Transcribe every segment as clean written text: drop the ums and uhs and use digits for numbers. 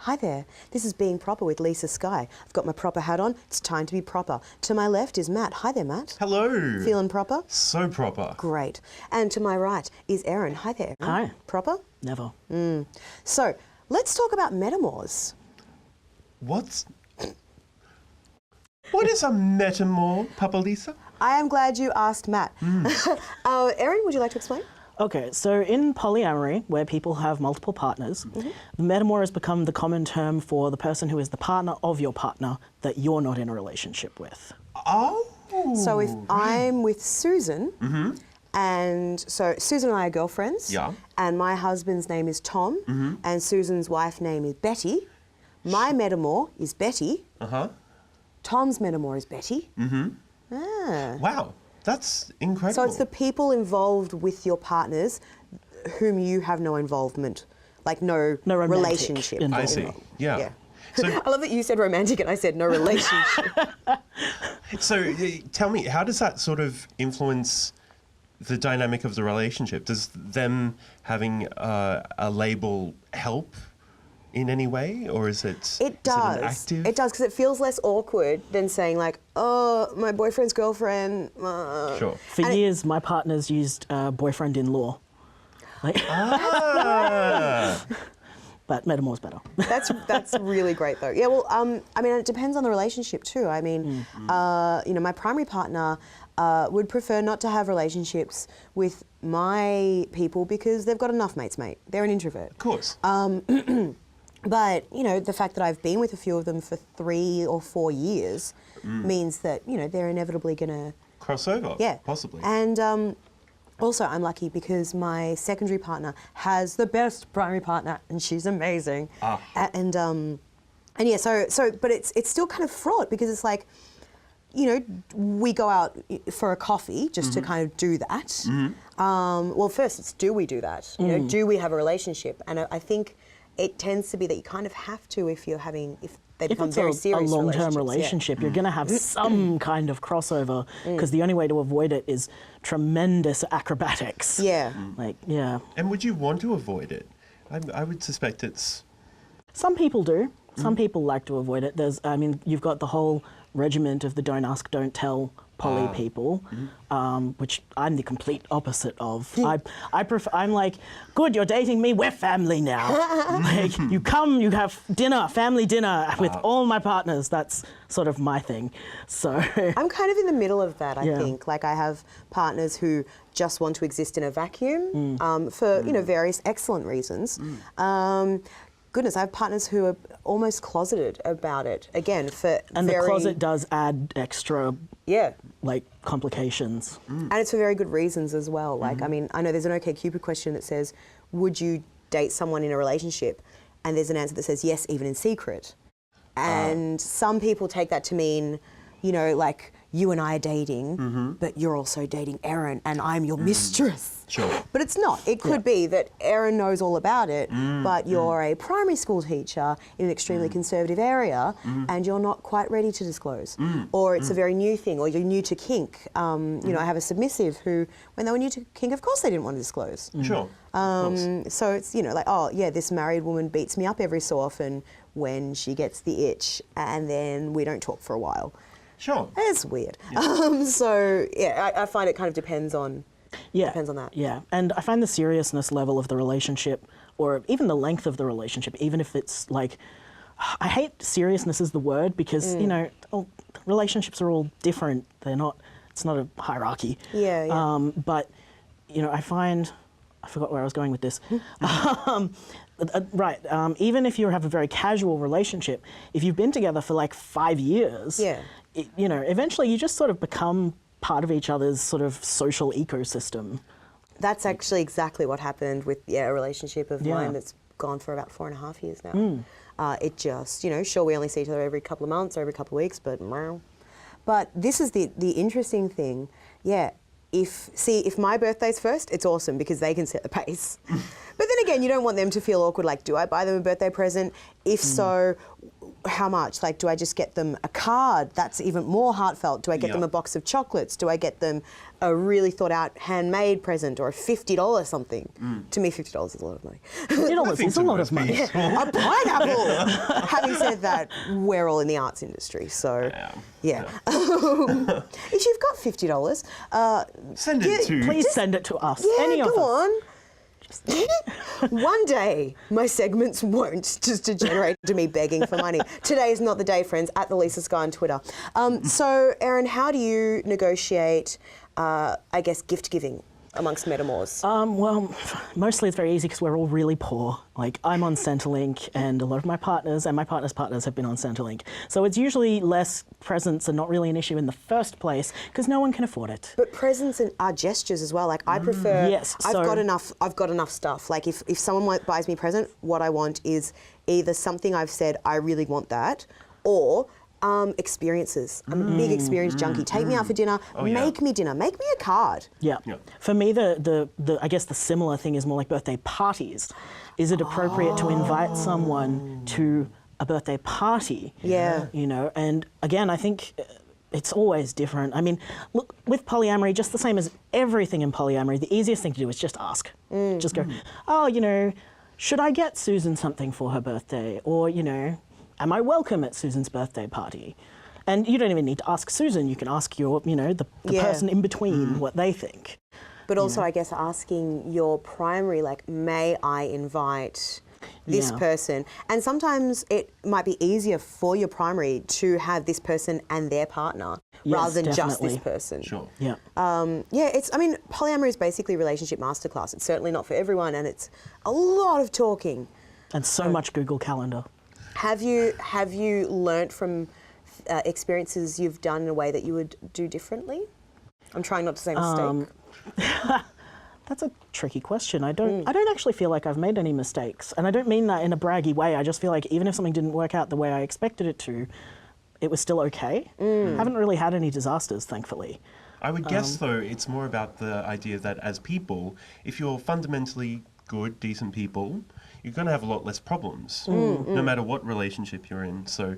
Hi there, this is Being Proper with Lisa-Skye. I've got my proper hat on, it's time to be proper. To my left is Matt. Hi there, Matt. Hello. Feeling proper? So proper. Great. And to my right is Erin. Hi there, Erin. Hi. Proper? Never. So, let's talk about Metamours. What is a Metamour, Papa Lisa? I am glad you asked Matt. Erin, would you like to explain? Okay, so in polyamory, where people have multiple partners, the Metamour has become the common term for the person who is the partner of your partner that you're not in a relationship with. Oh. So if I'm with Susan, and so Susan and I are girlfriends, Yeah. and my husband's name is Tom, and Susan's wife's name is Betty, my Metamour is Betty, Tom's Metamour is Betty. Wow, that's incredible. So it's the people involved with your partners whom you have no involvement, like no romantic relationship. involvement. I see. Yeah. So, I love that you said romantic and I said no relationship. so tell me, how does that sort of influence the dynamic of the relationship? Does them having a label help in any way, or is it? It does. Is it active? It does, because it feels less awkward than saying like, oh, my boyfriend's girlfriend. Sure. For years, my partners used boyfriend-in-law. Like, but Metamour's better. That's really great though. Yeah, well, I mean, it depends on the relationship too. I mean, you know, my primary partner would prefer not to have relationships with my people because they've got enough mates, mate. They're an introvert. Of course. But, you know, the fact that I've been with a few of them for 3 or 4 years means that, you know, they're inevitably going to... Crossover, Yeah. possibly. And also I'm lucky because my secondary partner has the best primary partner and she's amazing. And yeah, so but it's still kind of fraught because it's like, you know, we go out for a coffee just to kind of do that. Well, first it's, do we do that? You know, do we have a relationship? And I think it tends to be that you kind of have to if you're having, if they become very serious a long-term relationships, you're going to have some kind of crossover because the only way to avoid it is tremendous acrobatics. Yeah. Like, yeah. And would you want to avoid it? I would suspect it's... Some people do. Some people like to avoid it. There's, I mean, you've got the whole regiment of the don't ask, don't tell poly people, which I'm the complete opposite of. I prefer, I'm like, good, you're dating me, we're family now. Like, you come, you have dinner, family dinner with all my partners. That's sort of my thing. So I'm kind of in the middle of that, I think. Like, I have partners who just want to exist in a vacuum for, you know, various excellent reasons. Goodness, I have partners who are almost closeted about it, again, for And the closet does add extra, like, complications. And it's for very good reasons as well. Like, I mean, I know there's an OkCupid question that says, would you date someone in a relationship? And there's an answer that says yes, even in secret. And some people take that to mean, you know, like, you and I are dating, but you're also dating Erin and I'm your mistress. Sure. But it's not. It could be that Erin knows all about it, but you're a primary school teacher in an extremely conservative area and you're not quite ready to disclose. Or it's a very new thing, or you're new to kink. You know, I have a submissive who, when they were new to kink, of course they didn't want to disclose. Sure. So it's, you know, like, oh, yeah, this married woman beats me up every so often when she gets the itch and then we don't talk for a while. Sure. It's weird. So, yeah, I find it kind of depends on that. Yeah, and I find the seriousness level of the relationship, or even the length of the relationship, even if it's like, I hate seriousness is the word because, you know, relationships are all different. They're not, it's not a hierarchy. But, you know, I find, I forgot where I was going with this. Even if you have a very casual relationship, if you've been together for like 5 years, you know, eventually you just sort of become part of each other's sort of social ecosystem. That's actually exactly what happened with a relationship of mine that's gone for about 4.5 years now. It just, you know, sure, we only see each other every couple of months or every couple of weeks, but this is the interesting thing. If my birthday's first, it's awesome because they can set the pace. But then again, you don't want them to feel awkward, like, do I buy them a birthday present? If so, how much? Like, do I just get them a card? That's even more heartfelt. Do I get them a box of chocolates? Do I get them a really thought out handmade present or a $50 something? To me, $50 is a lot of money. $50 is a lot of money. A pineapple! Having said that, we're all in the arts industry, so yeah. If you've got $50, send it to. Please send it to us. Yeah, Any of go us. on. One day, my segments won't just degenerate to me begging for money. Today is not the day, friends, at the Lisa-Skye on Twitter. So, Erin, how do you negotiate, I guess, gift giving amongst Metamours? Well, mostly it's very easy because we're all really poor. Like, I'm on Centrelink, and a lot of my partners and my partner's partners have been on Centrelink. So it's usually less presents are not really an issue in the first place because no one can afford it. But presents are gestures as well. Like, I prefer. Yes, I've got enough stuff. Like, if someone buys me a present, what I want is either something I've said I really want that, or experiences. I'm a big experience junkie. Take me out for dinner. Make me dinner. Make me a card. Yeah. For me, the I guess the similar thing is more like birthday parties. Is it appropriate to invite someone to a birthday party? Yeah. You know, and again, I think it's always different. I mean, look, with polyamory, just the same as everything in polyamory, the easiest thing to do is just ask. Just go, oh, you know, should I get Susan something for her birthday? Or, you know, am I welcome at Susan's birthday party? And you don't even need to ask Susan. You can ask your, you know, the person in between what they think. But also, I guess, asking your primary, like, may I invite this person? And sometimes it might be easier for your primary to have this person and their partner rather than just this person. Sure. Yeah. I mean, polyamory is basically relationship masterclass. It's certainly not for everyone, and it's a lot of talking. And so much Google Calendar. Have you learnt from experiences you've done in a way that you would do differently? I'm trying not to say mistake. That's a tricky question. I don't actually feel like I've made any mistakes. And I don't mean that in a braggy way. I just feel like even if something didn't work out the way I expected it to, it was still okay. I haven't really had any disasters, thankfully. I would guess, though, it's more about the idea that as people, if you're fundamentally good, decent people, you're going to have a lot less problems, no matter what relationship you're in. So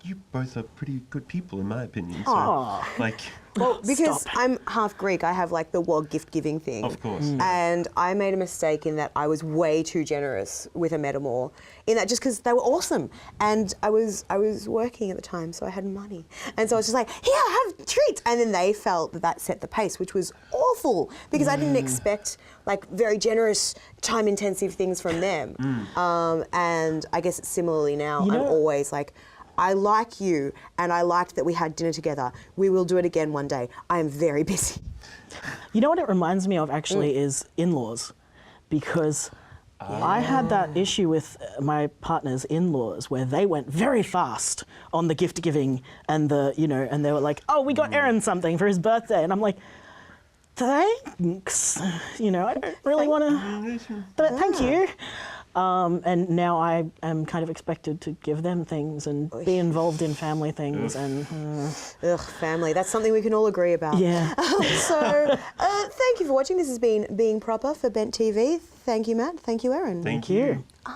you both are pretty good people, in my opinion. So, like, well, because Stop. I'm half Greek, I have like the world gift giving thing. Of course. And I made a mistake in that I was way too generous with a Metamour, in that just because they were awesome. And I was working at the time, so I had money. And so I was just like, here, have treats. And then they felt that set the pace, which was awful because I didn't expect like very generous, time intensive things from them. And I guess similarly now, I'm always like, I like you, and I liked that we had dinner together. We will do it again one day. I am very busy. You know what it reminds me of, actually, is in-laws. Because I had that issue with my partner's in-laws where they went very fast on the gift giving and the, you know, and they were like, oh, we got Erin something for his birthday. And I'm like, thanks. You know, I don't really want to, but thank you. And now I am kind of expected to give them things and be involved in family things. And Family. That's something we can all agree about. Yeah. So, thank you for watching. This has been Being Proper for Bent TV. Thank you, Matt. Thank you, Erin. Thank you. you.